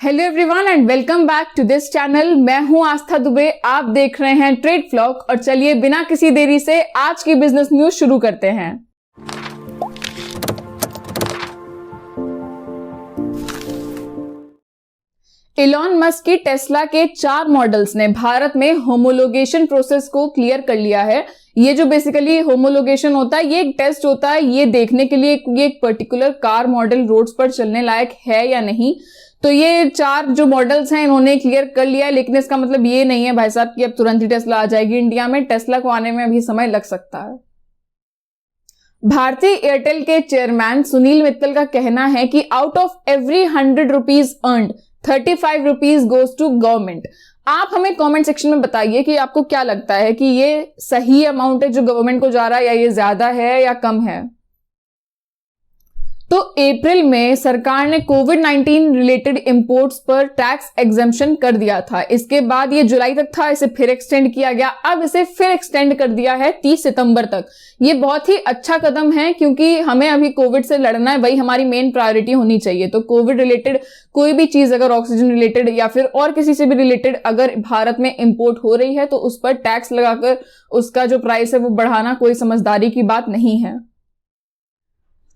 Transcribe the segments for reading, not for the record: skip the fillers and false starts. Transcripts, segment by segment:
Hello everyone and welcome back to this channel. मैं हूं आस्था दुबे, आप देख रहे हैं ट्रेड फ्लॉग। और चलिए बिना किसी देरी से आज की बिजनेस न्यूज शुरू करते हैं। इलॉन मस्क की टेस्ला के 4 मॉडल्स ने भारत में होमोलोगेशन प्रोसेस को क्लियर कर लिया है। ये जो बेसिकली होमोलोगेशन होता है, ये एक टेस्ट होता है ये देखने के लिए ये एक पर्टिकुलर कार मॉडल रोड्स पर चलने लायक है या नहीं। तो ये 4 जो मॉडल्स हैं इन्होंने क्लियर कर लिया है, लेकिन इसका मतलब ये नहीं है भाई साहब कि अब तुरंत ही टेस्ला आ जाएगी इंडिया में। टेस्ला को आने में अभी समय लग सकता है। भारतीय एयरटेल के चेयरमैन सुनील मित्तल का कहना है कि out of every 100 rupees earned 35 rupees goes to government. आप हमें कमेंट सेक्शन में बताइए कि आपको क्या लगता है कि ये सही अमाउंट है जो गवर्नमेंट को जा रहा है, या ये ज्यादा है या कम है। तो अप्रैल में सरकार ने कोविड-19 रिलेटेड इंपोर्ट्स पर टैक्स एग्जेम्पशन कर दिया था। इसके बाद ये जुलाई तक था, इसे फिर एक्सटेंड किया गया। अब इसे फिर एक्सटेंड कर दिया है 30 सितंबर तक। ये बहुत ही अच्छा कदम है क्योंकि हमें अभी कोविड से लड़ना है, वही हमारी मेन प्रायोरिटी होनी चाहिए। तो कोविड रिलेटेड कोई भी चीज अगर ऑक्सीजन रिलेटेड या फिर और किसी से भी रिलेटेड अगर भारत में इंपोर्ट हो रही है तो उस पर टैक्स लगाकर उसका जो प्राइस है वो बढ़ाना कोई समझदारी की बात नहीं है।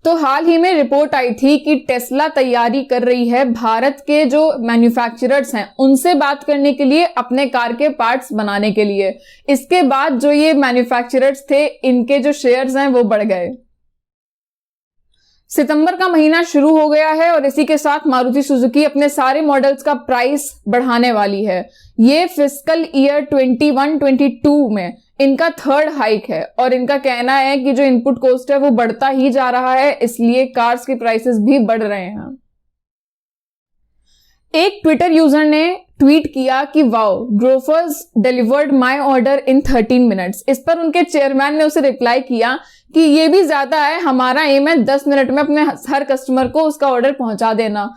तो हाल ही में रिपोर्ट आई थी कि टेस्ला तैयारी कर रही है भारत के जो मैन्युफैक्चरर्स हैं उनसे बात करने के लिए अपने कार के पार्ट्स बनाने के लिए। इसके बाद जो ये मैन्युफैक्चरर्स थे इनके जो शेयर्स हैं वो बढ़ गए। सितंबर का महीना शुरू हो गया है और इसी के साथ मारुति सुजुकी अपने सारे मॉडल्स का प्राइस बढ़ाने वाली है। ये फिस्कल ईयर 21-22 में इनका 3rd हाइक है और इनका कहना है कि जो इनपुट कॉस्ट है वो बढ़ता ही जा रहा है, इसलिए कार्स के प्राइसेस भी बढ़ रहे हैं। एक ट्विटर यूजर ने ट्वीट किया कि wow, Grofers delivered my order in 13 minutes. इस पर उनके चेयरमैन ने उसे रिप्लाई किया कि ये भी ज्यादा है, हमारा एम है 10 मिनट में अपने हर कस्टमर को उसका ऑर्डर पहुंचा देना।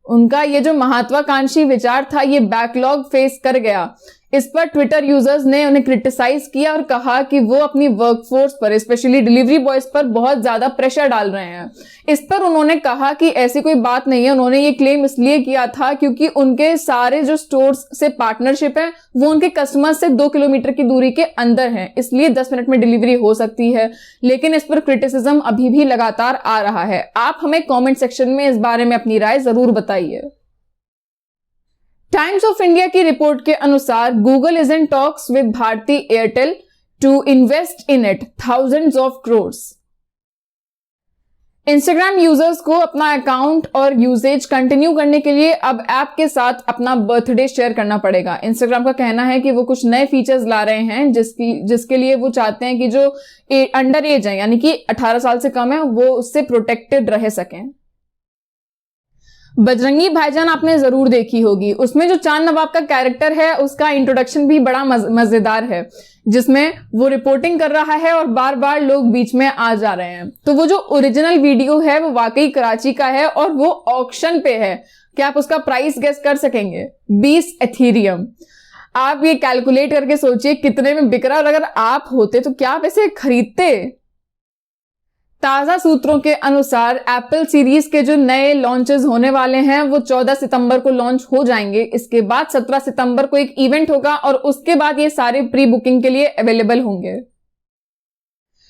उनका ये जो महत्वाकांक्षी विचार था ये बैकलॉग फेस कर गया। इस पर ट्विटर यूजर्स ने उन्हें क्रिटिसाइज किया और कहा कि वो अपनी वर्कफोर्स पर स्पेशली डिलीवरी बॉयज पर बहुत ज्यादा प्रेशर डाल रहे हैं। इस पर उन्होंने कहा कि ऐसी कोई बात नहीं है। उन्होंने ये क्लेम इसलिए किया था क्योंकि उनके सारे जो स्टोर्स से पार्टनरशिप है वो उनके कस्टमर से 2 किलोमीटर की दूरी के अंदर है, इसलिए 10 मिनट में डिलीवरी हो सकती है। लेकिन इस पर क्रिटिसिज्म अभी भी लगातार आ रहा है। आप हमें कॉमेंट सेक्शन में इस बारे में अपनी राय जरूर बताइए। टाइम्स ऑफ इंडिया की रिपोर्ट के अनुसार Google is in talks with Bharti Airtel to invest in it thousands of crores। Instagram users को अपना अकाउंट और यूसेज कंटिन्यू करने के लिए अब ऐप के साथ अपना बर्थडे शेयर करना पड़ेगा। इंस्टाग्राम का कहना है कि वो कुछ नए फीचर्स ला रहे हैं जिसके लिए वो चाहते हैं कि जो अंडर एज है यानी कि 18 साल से कम है वो उससे प्रोटेक्टेड रह सकें। बजरंगी भाईजान आपने जरूर देखी होगी, उसमें जो चांद नवाब का कैरेक्टर है उसका इंट्रोडक्शन भी बड़ा मजेदार है, जिसमें वो रिपोर्टिंग कर रहा है और बार बार लोग बीच में आ जा रहे हैं। तो वो जो ओरिजिनल वीडियो है वो वाकई कराची का है और वो ऑक्शन पे है। क्या आप उसका प्राइस गेस कर सकेंगे? 20 एथीरियम। आप ये कैलकुलेट करके सोचिए कितने में बिक रहा है और अगर आप होते तो क्या आप इसे खरीदते? ताजा सूत्रों के अनुसार एप्पल सीरीज के जो नए लॉन्चेस होने वाले हैं वो 14 सितंबर को लॉन्च हो जाएंगे। इसके बाद 17 सितंबर को एक इवेंट होगा और उसके बाद ये सारे प्री बुकिंग के लिए अवेलेबल होंगे।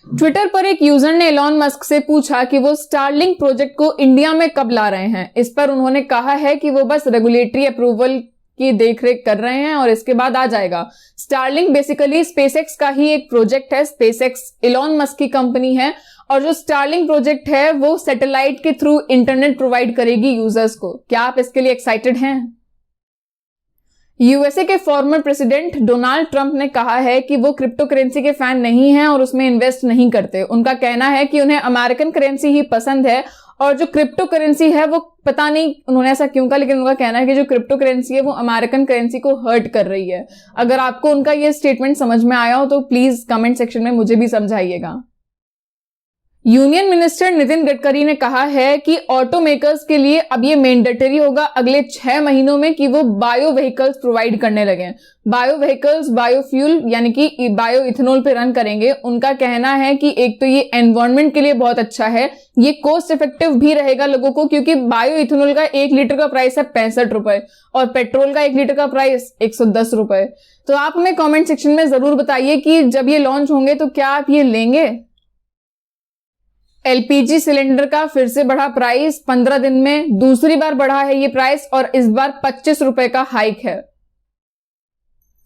ट्विटर पर एक यूजर ने एलॉन मस्क से पूछा कि वो स्टारलिंक प्रोजेक्ट को इंडिया में कब ला रहे हैं। इस पर उन्होंने कहा है कि वो बस रेगुलेटरी अप्रूवल की देखरेख कर रहे हैं और इसके बाद आ जाएगा। स्टारलिंक बेसिकली स्पेसएक्स का ही एक प्रोजेक्ट है। स्पेसएक्स एलॉन मस्क की कंपनी है और जो स्टारलिंक प्रोजेक्ट है वो सैटेलाइट के थ्रू इंटरनेट प्रोवाइड करेगी यूजर्स को। क्या आप इसके लिए एक्साइटेड हैं? यूएसए के फॉर्मर प्रेसिडेंट डोनाल्ड ट्रंप ने कहा है कि वो क्रिप्टो करेंसी के फैन नहीं हैं और उसमें इन्वेस्ट नहीं करते। उनका कहना है कि उन्हें अमेरिकन करेंसी ही पसंद है और जो क्रिप्टो करेंसी है वो पता नहीं उन्होंने ऐसा क्यों कहा, लेकिन उनका कहना है कि जो क्रिप्टो करेंसी है वो अमेरिकन करेंसी को हर्ट कर रही है। अगर आपको उनका ये स्टेटमेंट समझ में आया हो तो प्लीज कमेंट सेक्शन में मुझे भी समझाइएगा। यूनियन मिनिस्टर नितिन गडकरी ने कहा है कि ऑटो मेकर्स के लिए अब ये मैंडेटरी होगा अगले 6 महीनों में कि वो बायो व्हीकल्स प्रोवाइड करने लगे। बायो व्हीकल्स बायोफ्यूल यानी कि बायो इथेनॉल पे रन करेंगे। उनका कहना है कि एक तो ये एनवायरनमेंट के लिए बहुत अच्छा है, ये कॉस्ट इफेक्टिव भी रहेगा लोगों को, क्योंकि बायो इथेनॉल का 1 लीटर का प्राइस है 65 रुपए और पेट्रोल का 1 लीटर का प्राइस 110 रुपए। तो आप हमें कॉमेंट सेक्शन में जरूर बताइए कि जब ये लॉन्च होंगे तो क्या आप ये लेंगे। एलपीजी सिलेंडर का फिर से बढ़ा प्राइस, 15 दिन में दूसरी बार बढ़ा है ये प्राइस और इस बार 25 रुपए का हाइक है।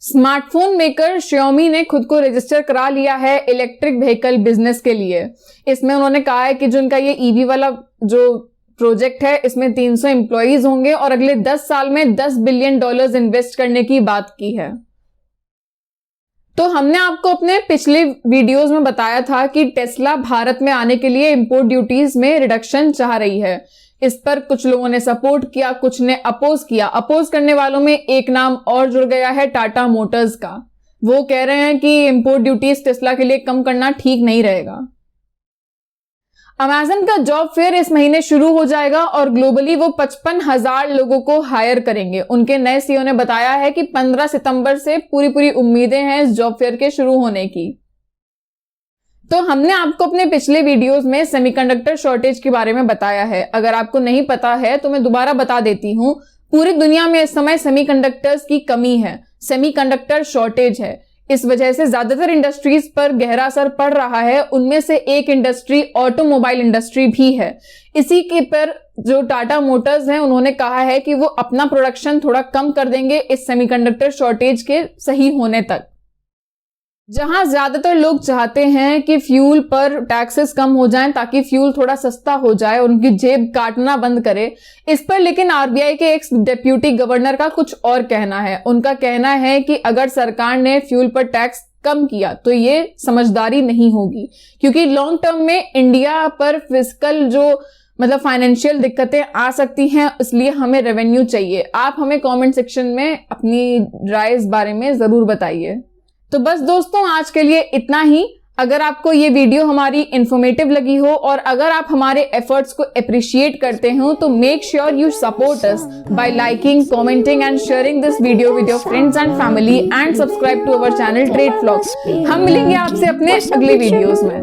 स्मार्टफोन मेकर Xiaomi ने खुद को रजिस्टर करा लिया है इलेक्ट्रिक व्हीकल बिजनेस के लिए। इसमें उन्होंने कहा है कि जो उनका ये ईवी वाला जो प्रोजेक्ट है इसमें 300 एम्प्लॉइज होंगे और अगले 10 साल में $10 बिलियन इन्वेस्ट करने की बात की है। तो हमने आपको अपने पिछले वीडियोस में बताया था कि टेस्ला भारत में आने के लिए इंपोर्ट ड्यूटीज में रिडक्शन चाह रही है। इस पर कुछ लोगों ने सपोर्ट किया, कुछ ने अपोज किया। अपोज करने वालों में एक नाम और जुड़ गया है टाटा मोटर्स का। वो कह रहे हैं कि इंपोर्ट ड्यूटीज टेस्ला के लिए कम करना ठीक नहीं रहेगा। अमेजन का जॉब फेयर इस महीने शुरू हो जाएगा और ग्लोबली वो 55,000 लोगों को हायर करेंगे। उनके नए सीईओ ने बताया है कि 15 सितंबर से पूरी उम्मीदें हैं इस जॉब फेयर के शुरू होने की। तो हमने आपको अपने पिछले वीडियोस में सेमीकंडक्टर शॉर्टेज के बारे में बताया है। अगर आपको नहीं पता है तो मैं दोबारा बता देती हूँ। पूरी दुनिया में इस समय सेमीकंडक्टर्स की कमी है, सेमीकंडक्टर शॉर्टेज है। इस वजह से ज्यादातर इंडस्ट्रीज पर गहरा असर पड़ रहा है। उनमें से एक इंडस्ट्री ऑटोमोबाइल इंडस्ट्री भी है। इसी के पर जो टाटा मोटर्स हैं उन्होंने कहा है कि वो अपना प्रोडक्शन थोड़ा कम कर देंगे इस सेमीकंडक्टर शॉर्टेज के सही होने तक। जहां ज्यादातर लोग चाहते हैं कि फ्यूल पर टैक्सेस कम हो जाएं ताकि फ्यूल थोड़ा सस्ता हो जाए, उनकी जेब काटना बंद करे, इस पर लेकिन आरबीआई के एक डिप्यूटी गवर्नर का कुछ और कहना है। उनका कहना है कि अगर सरकार ने फ्यूल पर टैक्स कम किया तो ये समझदारी नहीं होगी, क्योंकि लॉन्ग टर्म में इंडिया पर फिस्कल जो मतलब फाइनेंशियल दिक्कतें आ सकती हैं, इसलिए हमें रेवेन्यू चाहिए। आप हमें कमेंट सेक्शन में अपनी राय इस बारे में जरूर बताइए। तो बस दोस्तों आज के लिए इतना ही। अगर आपको ये वीडियो हमारी इंफॉर्मेटिव लगी हो और अगर आप हमारे एफर्ट्स को अप्रिशिएट करते हो तो make sure you support us by liking, commenting and sharing this video with your friends and family and subscribe to our channel trade vlogs. हम मिलेंगे आपसे अपने अगले वीडियोस में।